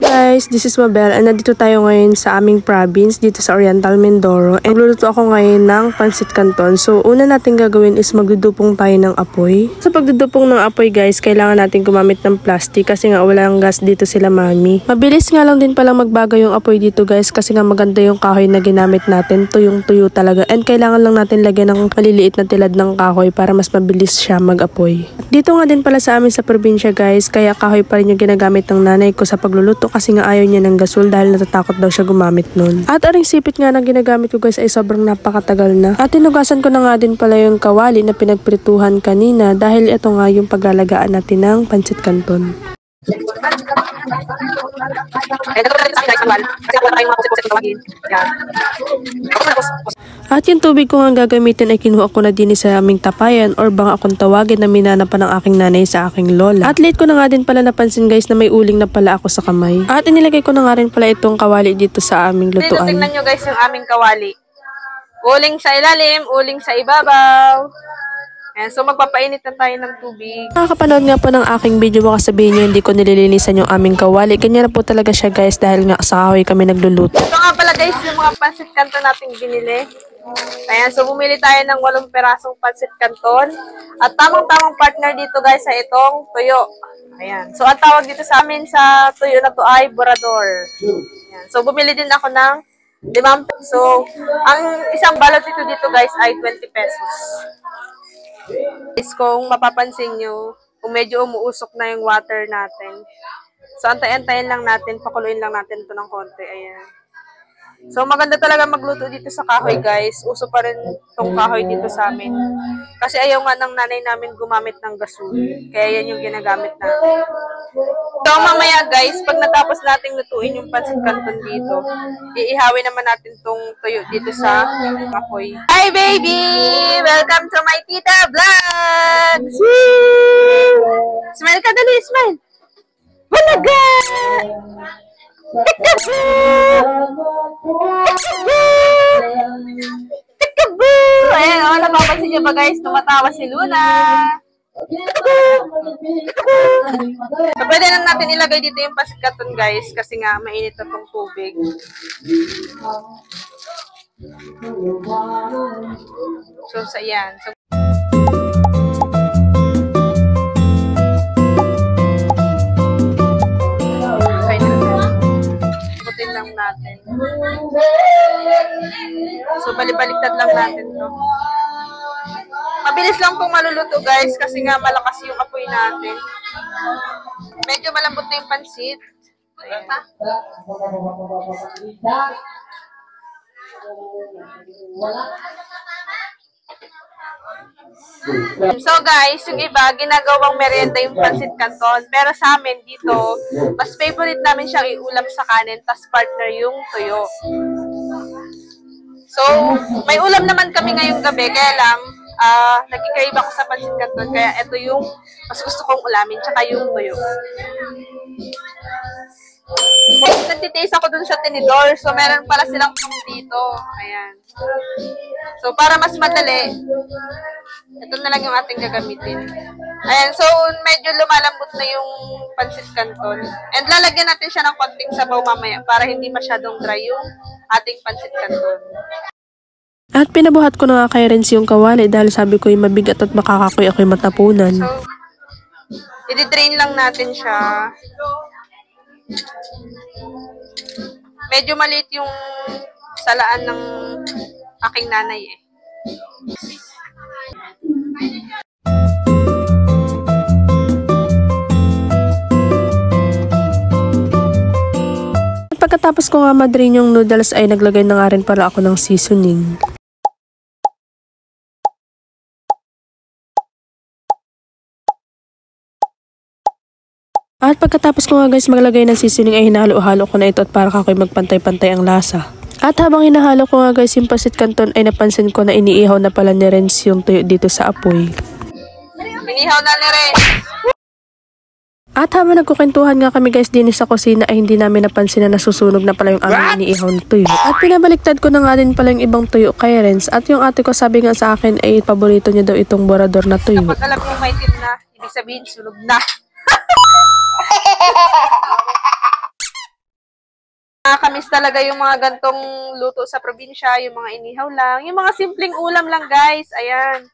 Guys, this is Mabel and nandito tayo ngayon sa aming province dito sa Oriental Mindoro and magluluto ako ngayon ng Pancit Canton. So una natin gagawin is magdudupong tayo ng apoy. Sa pagdudupong ng apoy guys, kailangan natin gumamit ng plastic kasi nga walang gas dito sila mami. Mabilis nga lang din palang magbaga yung apoy dito guys kasi nga maganda yung kahoy na ginamit natin. Tuyong-tuyo talaga and kailangan lang natin lagyan ng maliliit na tilad ng kahoy para mas mabilis siya mag-apoy. Dito nga din pala sa amin sa probinsya guys, kaya kahoy pa rin yung ginagamit ng nanay ko sa pagluluto kasi nga ayaw niya ng gasol dahil natatakot daw siya gumamit nun. At aring sipit nga na ginagamit ko guys ay sobrang napakatagal na. At tinugasan ko na nga din pala yung kawali na pinagprituhan kanina dahil ito nga yung paglalagaan natin ng Pancit Canton. At yung tubig ko nga gagamitin ay kinuha ko na din sa aming tapayan or baka akong tawagin na minana pa ng aking nanay sa aking lola. At late ko na nga din pala napansin guys na may uling na pala ako sa kamay. At inilagay ko na nga rin pala itong kawali dito sa aming lutuan. Dito tingnan nyo guys yung aming kawali. Uling sa ilalim, uling sa ibabaw. Ayan, so magpapainit na tayo ng tubig. Nakakapanood nga po ng aking video, baka sabihin nyo hindi ko nililinisan yung aming kawali. Ganyan na po talaga siya guys dahil nga sa kahoy kami nagluluto. Ito nga pala guys yung mga Pancit Canton nating binili. Ayan, so bumili tayo ng 8 perasong Pancit Canton. At tamang-tamang partner dito guys sa itong tuyo. Ayan, so ang tawag dito sa amin sa tuyo na to ay Borador. Ayan, so bumili din ako ng 5. So ang isang balot dito guys ay 20 pesos. Is kung mapapansin nyo, kung medyo umuusok na yung water natin. So, antay-antayin lang natin, pakuluin lang natin ito ng konti. Ayan. So, maganda talaga magluto dito sa kahoy, guys. Uso pa rin itong kahoy dito sa amin. Kasi ayaw nga ng nanay namin gumamit ng gasol. Kaya yan yung ginagamit natin. So, mamaya, guys, pag natapos nating lutuin yung Pancit Canton dito, iihawin naman natin itong tuyo dito sa kahoy. Hi, baby! Welcome to my Tita Vlog! Smile ka dali, smile! Bulaga! Ayan, napapansin nyo ba guys, tumatawa si Luna. So, pwede na natin ilagay dito yung Pancit Canton guys, kasi nga mainit na itong tubig. So, yan. So, natin. So, balibaliktad lang natin to. Mabilis lang pong maluluto guys kasi nga malakas yung apoy natin. Medyo malambot na yung pansit. Ayan. So guys, yung iba, ginagawang merienda yung Pancit Canton. Pero sa amin dito, mas favorite namin siyang iulam sa kanin, tas partner yung tuyo. So, may ulam naman kami ngayong gabi, kaya lang, nag-crave ako sa Pancit Canton, kaya ito yung mas gusto kong ulamin, tsaka yung tuyo. Nagtitaste ako dun sa tinidor, so meron pala silang pang dito. Ayan. So, para mas madali, ito na lang yung ating gagamitin. Ayan, so medyo lumalambot na yung Pancit Canton. And lalagyan natin siya ng konting sabaw mamaya para hindi masyadong dry yung ating Pancit Canton. At pinabuhat ko na nga kay Renz yung kawali dahil sabi ko yung mabigat at makakakoy ako yung matapunan. So, i-drain lang natin siya. Medyo maliit yung salaan ng aking nanay eh. At pagkatapos ko nga ma-drain yung noodles ay naglagay na nga rin pala ako ng seasoning. At pagkatapos ko nga guys maglagay ng seasoning ay hinahalo-halo ko na ito at para kakoy magpantay-pantay ang lasa. At habang hinahalo ko nga guys yung Pancit Canton ay napansin ko na iniihaw na pala ni Renz yung tuyo dito sa apoy. Inihaw na ni Renz! At habang nagkukwentuhan nga kami guys din sa kusina ay hindi namin napansin na nasusunog na pala yung aming iniihaw na tuyo. At pinabaliktad ko na nga din pala yung ibang tuyo kay Renz. At yung ate ko sabi nga sa akin ay paborito niya daw itong borador na tuyo. Kapag alam mo may tip na, ibig sabihin sunog na. Nakakamiss talaga yung mga gantong luto sa probinsya, yung mga inihaw lang, yung mga simpleng ulam lang guys. Ayan.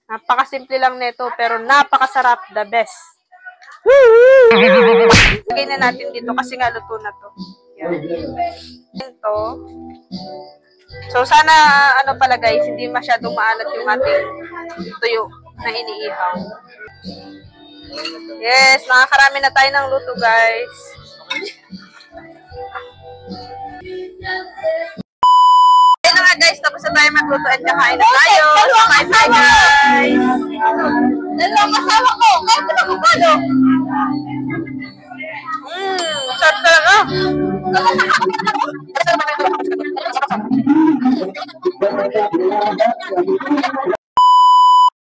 Napakasimple lang nito pero napakasarap, the best. Lagay na natin dito kasi nga luto na to. Yan. Ito. So sana ano pala guys, hindi masyadong maalat yung ating tuyo na iniihaw. Yes, nakakarami na tayo ng luto guys. Ayun na nga guys, tapos na tayo magluto at kakain na tayo. Kain tayo guys. Dalawang kasama ko. Kain ko na bubalo. Sarap talaga.